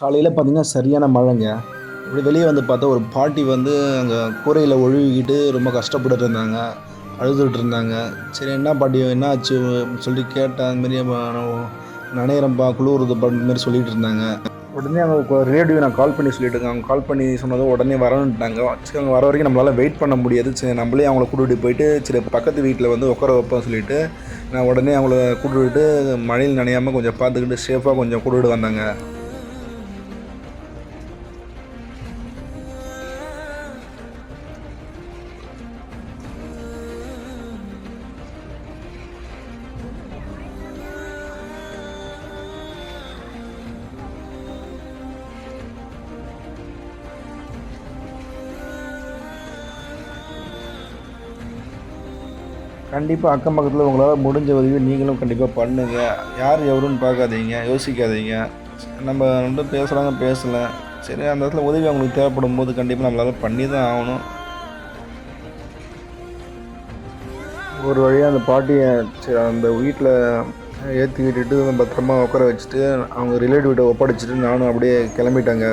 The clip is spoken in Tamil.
காலையில் பார்த்தீங்கன்னா சரியான மழைங்க. அப்படி வெளியே வந்து பார்த்தா ஒரு பாட்டி வந்து அங்கே கூரையில் ஒழுவிக்கிட்டு ரொம்ப கஷ்டப்பட்டுட்டு இருந்தாங்க. அழுதுகிட்டு இருந்தாங்க. சரி என்ன பாட்டி என்ன ஆச்சு சொல்லி கேட்டேன். அதுமாரி நனையிறேன்ப்பா குளிருதுப்பா இந்தமாரி சொல்லிட்டு இருந்தாங்க. உடனே அவங்க ரிலேட்டிவ் நான் கால் பண்ணி சொல்லிட்டுங்க. அவங்க கால் பண்ணி சொன்னதும் உடனே வரணுன்ட்டாங்க. சரி அவங்க வர வரைக்கும் நம்மளால் வெயிட் பண்ண முடியாது. சரி நம்மளே அவங்கள கூட்டிகிட்டு போயிட்டு சரி பக்கத்து வீட்டில் வந்து உட்கார வைப்போம் சொல்லிவிட்டு நான் உடனே அவங்கள கூட்டிகிட்டு மழையில் நனையாமல் கொஞ்சம் பார்த்துக்கிட்டு சேஃபாக கொஞ்சம் கூட்டிகிட்டு வந்தாங்க. கண்டிப்பாக அக்கம் பக்கத்தில் உங்களால் முடிஞ்ச உதவி நீங்களும் கண்டிப்பாக பண்ணுங்க. யார் எவருன்னு பார்க்காதீங்க, யோசிக்காதீங்க. நம்ம வந்து பேசுகிறாங்க பேசல. சரி அந்த இடத்துல உதவி அவங்களுக்கு தேவைப்படும்போது கண்டிப்பாக நம்மளால பண்ணி தான் ஆகணும். ஒரு வழியாக அந்த பாட்டியை சரி அந்த வீட்டில் ஏற்றி விட்டுட்டு பத்திரமா உட்கார வச்சுட்டு அவங்க ரிலேட்டிவ்கிட்ட ஒப்படைச்சிட்டு நானும் அப்படியே கிளம்பிட்டேங்க.